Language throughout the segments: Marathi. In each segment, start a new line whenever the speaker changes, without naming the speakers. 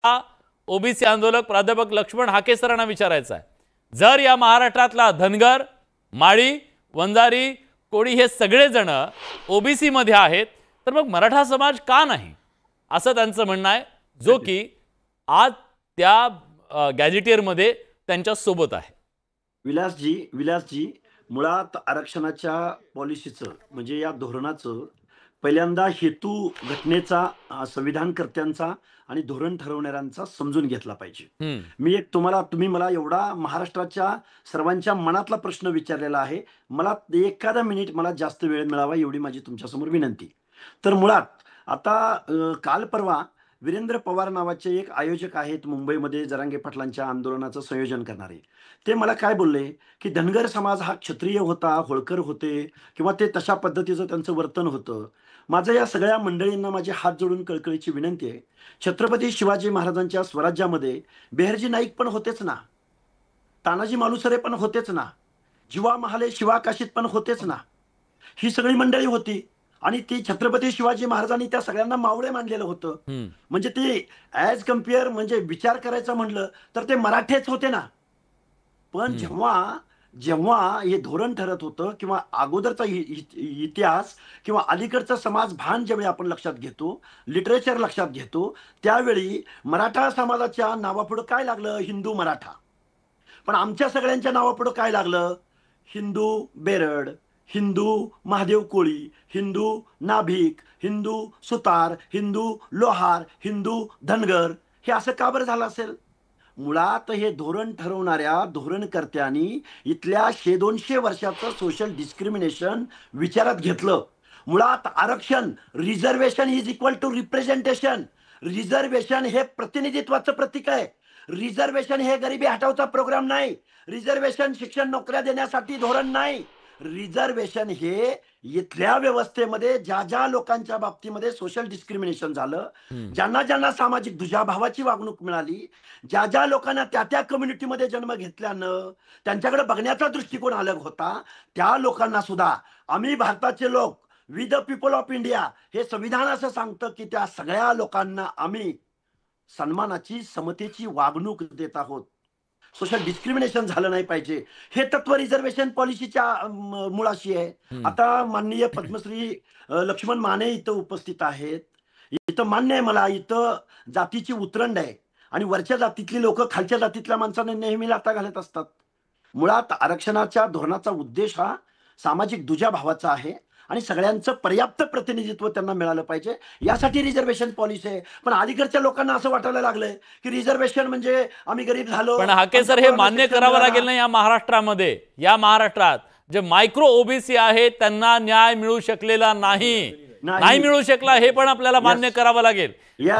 ओबीसी आंदोलक प्राध्यापक लक्ष्मण हाके सरांना विचारायचं आहे, जर या महाराष्ट्रातला धनगर, माळी, वंजारी, कोळी हे सगळे जण ओबीसी मध्ये आहेत, तर मग मराठा समाज का नाही, असं त्यांचं म्हणणं आहे, जो की आज त्या गॅझेटियर मध्ये त्यांच्या सोबत आहे.
विलासजी, मुळात आरक्षणाच्या पॉलिसीचं म्हणजे या धोरणाचं पहिल्यांदा हेतू घटनेचा, संविधानकर्त्यांचा आणि धोरण ठरवणाऱ्यांचा समजून घेतला पाहिजे. मी एक तुम्ही मला एवढा महाराष्ट्राच्या सर्वांच्या मनातला प्रश्न विचारलेला आहे, मला एखादा मिनिट मला जास्त वेळ मिळावा एवढी माझी तुमच्यासमोर विनंती. तर मुळात आता काल परवा वीरेंद्र पवार नावाचे एक आयोजक आहेत मुंबईमध्ये जरांगे पाटलांच्या आंदोलनाचं संयोजन करणारे, ते मला काय बोलले की धनगर समाज हा क्षत्रिय होता, होळकर होते किंवा ते तशा पद्धतीचं त्यांचं वर्तन होतं. माझं या सगळ्या मंडळींना माझे हात जोडून कळकळीची विनंती आहे, छत्रपती शिवाजी महाराजांच्या स्वराज्यामध्ये बेहरजी नाईक पण होतेच ना, तानाजी मालुसरे पण होतेच ना, जीवा महाले शिवा काशीत पण होतेच ना, ही सगळी मंडळी होती आणि ती छत्रपती शिवाजी महाराजांनी त्या सगळ्यांना मावळे मानलेलं होतं. म्हणजे ते ॲज कम्पेअर म्हणजे विचार करायचं म्हणलं तर ते मराठेच होते ना. पण जेव्हा हे धोरण ठरत होतं किंवा अगोदरचा इतिहास किंवा अलीकडचा समाज भान ज्यावेळी आपण लक्षात घेतो, लिटरेचर लक्षात घेतो, त्यावेळी मराठा समाजाच्या नावापुढं काय लागलं, हिंदू मराठा. पण आमच्या सगळ्यांच्या नावापुढं काय लागलं, हिंदू बेरड, हिंदू महादेव कोळी, हिंदू नाभिक, हिंदू सुतार, हिंदू लोहार, हिंदू धनगर. हे असं का बरं झालं असेल? मुळात हे धोरण ठरवणाऱ्या धोरणकर्त्यांनी इथल्या 100-200 वर्षाचं सोशल डिस्क्रिमिनेशन विचारात घेतलं. मुळात आरक्षण, reservation is equal to representation. Reservation हे प्रतिनिधित्वाचं प्रतीक आहे. रिझर्वेशन हे गरिबी हटवचा प्रोग्राम नाही. रिझर्वेशन शिक्षण नोकऱ्या देण्यासाठी धोरण नाही. रिझर्वेशन हे इथल्या व्यवस्थेमध्ये ज्या ज्या लोकांच्या बाबतीमध्ये सोशल डिस्क्रिमिनेशन झालं, ज्यांना ज्यांना सामाजिक दुजाभावाची वागणूक मिळाली, ज्या ज्या लोकांना त्या त्या कम्युनिटीमध्ये जन्म घेतल्यानं त्यांच्याकडे बघण्याचा दृष्टिकोन अलग होता, त्या लोकांना सुद्धा आम्ही भारताचे लोक, we the people of India, हे संविधान असं सांगतं की त्या सगळ्या लोकांना आम्ही सन्मानाची, समतेची वागणूक देत आहोत. सोशल डिस्क्रिमिनेशन झालं नाही पाहिजे, हे तत्व रिझर्वेशन पॉलिसीच्या मुळाशी आहे. आता माननीय पद्मश्री लक्ष्मण माने इथं उपस्थित आहेत. इथं मान्य आहे मला, इथं जातीची उतरंड आहे आणि वरच्या जातीतली लोक खालच्या जातीतल्या माणसांना नेहमी लाथा घालत असतात. मुळात आरक्षणाच्या धोरणाचा उद्देश हा सामाजिक दुजाभावाचा आहे आणि सगळ्यांचं पर्याप्त प्रतिनिधित्व त्यांना मिळालं पाहिजे, यासाठी रिझर्वेशन पॉलिसी आहे. पण अलीकडच्या लोकांना असं वाटायला लागलंय की रिझर्वेशन म्हणजे आम्ही गरीब झालो.
पण हाके सर, हे मान्य करावं लागेल ना, या महाराष्ट्रामध्ये, या महाराष्ट्रात जे मायक्रो ओबीसी आहेत त्यांना न्याय मिळू शकलेला नाही मिळू शकला, हे पण आपल्याला मान्य करावं लागेल.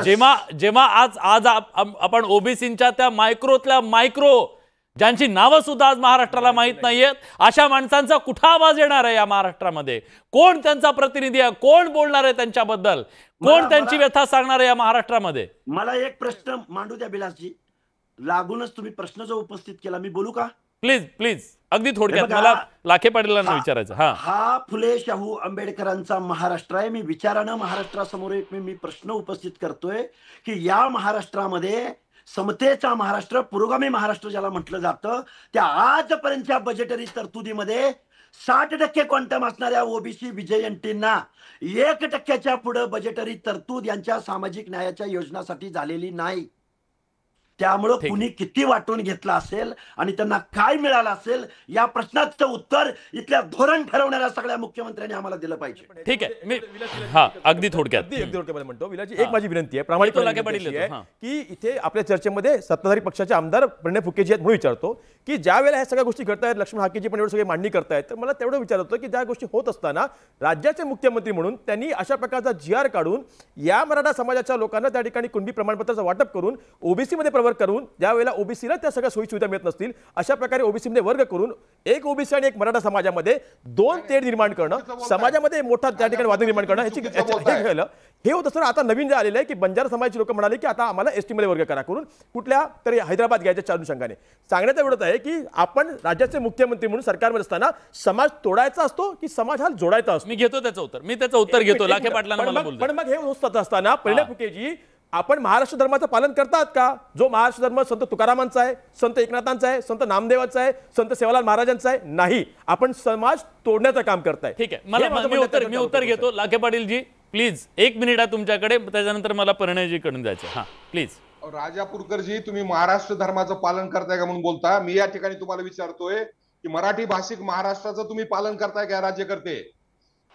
जेव्हा आज आपण ओबीसींच्या त्या मायक्रो ज्यांची नावं सुद्धा आज महाराष्ट्राला माहित नाहीयेत, अशा माणसांचा कुठं आवाज येणार आहे या महाराष्ट्रामध्ये? कोण त्यांचा प्रतिनिधी आहे? कोण बोलणार आहे त्यांच्याबद्दल? कोण त्यांची व्यथा सांगणार आहे या महाराष्ट्रामध्ये?
मला एक प्रश्न मांडू द्या बिलासजी, लागूनच तुम्ही प्रश्न जो उपस्थित केला, मी बोलू का?
प्लीज अगदी थोडक्यात मला लाखे पाटीलांना विचारायचं.
हा फुले शाहू आंबेडकरांचा महाराष्ट्र आहे. मी विचारानं महाराष्ट्रासमोर एक मी प्रश्न उपस्थित करतोय की या महाराष्ट्रामध्ये समतेचा महाराष्ट्र, पुरोगामी महाराष्ट्र ज्याला म्हटलं जातं, त्या आजपर्यंतच्या बजेटरी तरतुदीमध्ये 60% क्वांटम असणाऱ्या ओबीसी विजयंतींना 1% पुढे बजेटरी तरतूद यांच्या सामाजिक न्यायाच्या योजनासाठी झालेली नाही. त्यामुळे कुणी किती वाटून घेतला असेल आणि त्यांना काय मिळालं असेल, या प्रश्नाचं उत्तर इथल्या धोरण ठरवणाऱ्या सगळ्या मुख्यमंत्र्यांनी आम्हाला दिलं पाहिजे.
ठीक आहे, मी अगदी थोडक्यात
म्हणतो. विलाजी, एक माझी विनंती आहे, प्रामाणिक की इथे आपल्या चर्चेमध्ये सत्ताधारी पक्षाचे आमदार प्रणय फुकेजी आहेत म्हणून विचारतो की ज्या वेळेला ह्या सगळ्या गोष्टी घडतायत, लक्ष्मण हाकेजी पण एवढं सगळे मांडणी करतायत, तर मला तेवढं विचारतो की ज्या गोष्टी होत असताना राज्याचे मुख्यमंत्री म्हणून त्यांनी अशा प्रकारचा GR काढून या मराठा समाजाच्या लोकांना त्या ठिकाणी कुणबी प्रमाणपत्राचं वाटप करून ओबीसी मध्ये करून, ज्या वेळेला ओबीसीला त्या सगळ्या सोयी सुविधा मिळत नसतील अशा प्रकारे ओबीसी मध्ये वर्ग करून एक ओबीसी आणि एक मराठा समाजामध्ये 2 तेढ निर्माण करणं, समाजामध्ये मोठा त्या ठिकाणी वाद निर्माण करणं, हे होत असताना आता नवीन जे आलेलं आहे की बंजारा समाजाचे लोक म्हणाले की आता आम्हाला एसटी मध्ये वर्ग करा करून कुठल्या तरी हैदराबाद घ्यायच्या अनुषंगाने. सांगण्याचा एवढंच आहे की आपण राज्याचे मुख्यमंत्री म्हणून सरकारमध्ये असताना समाज तोडायचा असतो की समाज हा जोडायचा असतो?
मी घेतो त्याचं उत्तर घेतो. लाखे पाटलांना मला बोलतो.
पण मग हे होत असताना प्रणय फुकेजी आपण महाराष्ट्र धर्माचं पालन करतात का? जो महाराष्ट्र धर्म संत तुकारामांचा आहे, संत एकनाथांचा आहे, संत नामदेवाचा आहे, संत सेवालाल महाराजांचा आहे? नाही, आपण समाज तोडण्याचं काम करताय.
ठीक आहे, मी उत्तर घेतो. लाखे पाटीलजी प्लीज, 1 मिनिट आहे तुमच्याकडे, त्याच्यानंतर मला परिणयजीकडून जायचं. हा प्लीज.
राजापूरकरजी, तुम्ही महाराष्ट्र धर्माचं पालन करताय का म्हणून बोलता. मी या ठिकाणी तुम्हाला विचारतोय की मराठी भाषिक महाराष्ट्राचं तुम्ही पालन करताय का राज्यकर्ते?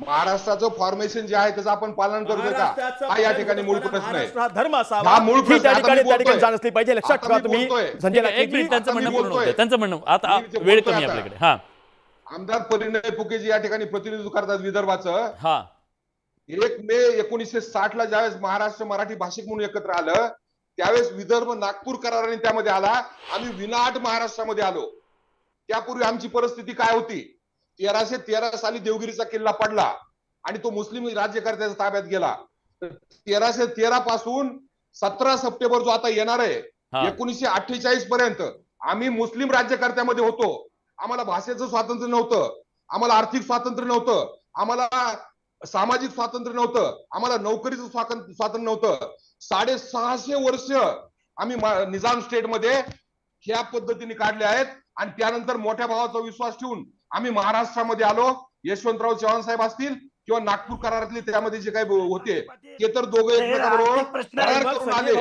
महाराष्ट्राचं फॉर्मेशन जे आहे त्याचं आपण पालन करतोय का? हा या ठिकाणी मूळ प्रश्न आहे.
धर्म असावा,
मूळ
ठिकाणी जाण असली पाहिजे. लक्षात ठेवा तुम्ही.
संजय लाखेजी, त्यांचं म्हणणं पूर्ण होतं. त्यांचं म्हणणं आता वेळ कमी आपल्याकडे. हा,
आमदार परिणय फुकेजी या ठिकाणी प्रतिनिधित्व करतात विदर्भाचं.
हा,
1 मे 1960 ला ज्यावेळेस महाराष्ट्र मराठी भाषिक म्हणून एकत्र आलं त्यावेळेस विदर्भ नागपूर कराराने त्यामध्ये आला. आम्ही विनाट महाराष्ट्रामध्ये आलो. त्यापूर्वी आमची परिस्थिती काय होती? 1313 साली देवगिरीचा किल्ला पडला आणि तो मुस्लिम राज्यकर्त्याच्या ताब्यात गेला. 1313 पासून 17 सप्टेंबर जो आता येणार आहे 1948 पर्यंत आम्ही मुस्लिम राज्यकर्त्यामध्ये होतो. आम्हाला भाषेचं स्वातंत्र्य नव्हतं, आम्हाला आर्थिक स्वातंत्र्य नव्हतं, आम्हाला सामाजिक स्वातंत्र्य नव्हतं, आम्हाला नोकरीचं स्वातंत्र्य नव्हतं. 650 वर्ष आम्ही निजाम स्टेट मध्ये ह्या पद्धतीने काढले आहेत. आणि त्यानंतर मोठ्या भावाचा विश्वास ठेवून आम्ही महाराष्ट्रामध्ये आलो. यशवंतराव चव्हाण साहेब असतील किंवा नागपूर करारातले त्यामध्ये जे काही होते ते तर दोघे एकमेकांबरोबर करार करून आले.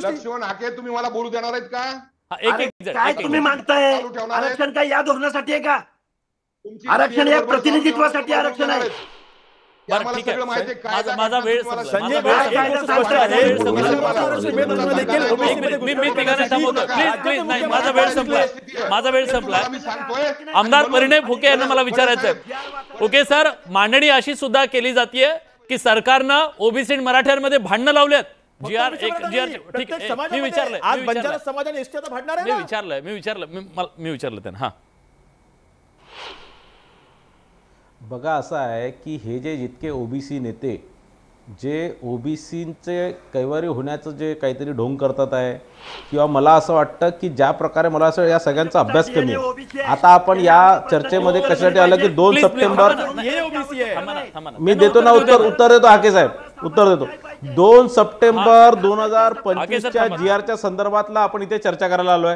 लक्ष्मण हाके, तुम्ही मला बोलू देणार आहेत का?
काय तुम्ही मागताय? आरक्षण काय या धोरणासाठी आहे का? आरक्षण या प्रतिनिधित्वासाठी आरक्षण आहे.
ठीक आहे, माझा वेळ संपला. माझा वेळ संपला. आमदार परिणय फुके यांना मला विचारायचं. ओके सर, मांडणी अशी सुद्धा केली जाते की सरकारनं ओबीसी मराठ्यांमध्ये भांडणं लावलेत. मी विचारलं त्यांना. हा
बघा, असं आहे की हे जे जितके ओबीसी नेते जे ओबीसींचे कैवारी होण्याचं जे काहीतरी ढोंग करतात आहे, किंवा मला असं वाटतं की ज्या प्रकारे मला असं या सगळ्यांचा अभ्यास कमी आहे. आता आपण या चर्चेमध्ये कशासाठी आलं की 2 सप्टेंबर मी देतो ना उत्तर देतो हाके साहेब, उत्तर देतो. 2 सप्टेंबर 2025च्या GR संदर्भातला आपण इथे चर्चा करायला आलोय.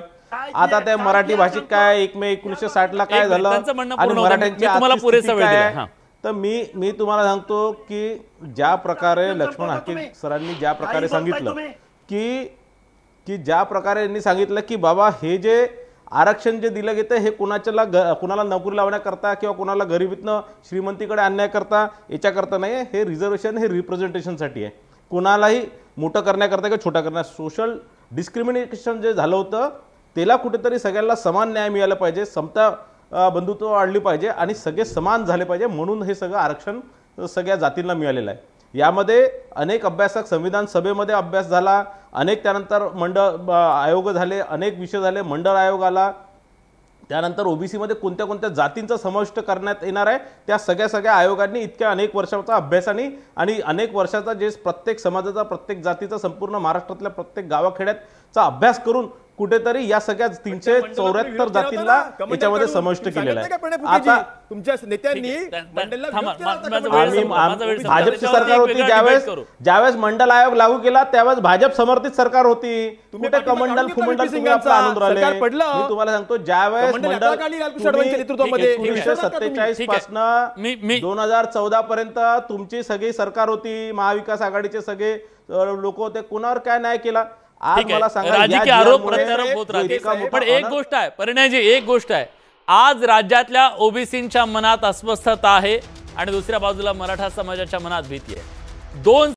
आता ते मराठी भाषिक काय 1 मे 1960 ला काय झालं आणि मराठ्यांची काय, तर मी तुम्हाला सांगतो की ज्या प्रकारे लक्ष्मण हाके सरांनी ज्या प्रकारे सांगितलं की ज्या प्रकारे यांनी सांगितलं की बाबा हे जे आरक्षण जे दिलं गेलं हे कुणाला नोकरी लावण्याकरता किंवा कुणाला गरिबीतनं श्रीमंतीकडे आणण्याकरता याच्याकरता नाही, हे रिझर्वेशन हे रिप्रेझेंटेशनसाठी आहे. कुणालाही मोठं करण्याकरता किंवा छोटा करण्या सोशल डिस्क्रिमिनेशन जे झालं होतं त्याला कुठेतरी सगळ्यांना समान न्याय मिळाला पाहिजे, समता बंधुत्व वाढली पाहिजे आणि सगळे समान झाले पाहिजे, म्हणून हे सगळं आरक्षण सगळ्या जातींना मिळालेलं आहे. यामध्ये अनेक अभ्यासक संविधान सभेमध्ये अभ्यास झाला, अनेक त्यानंतर मंडळ आयोग झाले, अनेक विषय झाले, मंडळ आयोग आला. त्यानंतर ओबीसी मध्ये कोणत्या कोणत्या जातींचा समाविष्ट करण्यात येणार आहे त्या सगळ्या आयोगांनी इतक्या अनेक वर्षाचा अभ्यासाने आणि अनेक वर्षाचा जे प्रत्येक समाजाचा प्रत्येक जातीचा संपूर्ण महाराष्ट्रातल्या प्रत्येक गावाखेड्याचा अभ्यास करून कुठेतरी या सगळ्या 374 जातींना याच्यामध्ये समाविष्ट केलेला आहे. आता
तुमच्या नेत्यांनी
भाजपची सरकार होती ज्यावेळेस मंडल आयोग लागू केला त्यावेळेस भाजप समर्थित सरकार होती. कुठे कमंडल फुमंडल आणून राहिले. मी तुम्हाला सांगतो ज्यावेळेस मंडल 1947 पासून 2014 पर्यंत तुमची सगळी सरकार होती, महाविकास आघाडीचे सगळे लोक होते, कुणावर काय न्याय केला? आज मला सांगा,
राजकीय आरोप प्रत्यारोप होत राहते. पण एक गोष्ट आहे परिणयजी, एक गोष्ट आहे, आज राज्यातल्या ओबीसींच्या मनात अस्वस्थता आहे आणि दुसऱ्या बाजूला मराठा समाजाच्या मनात भीती आहे. 2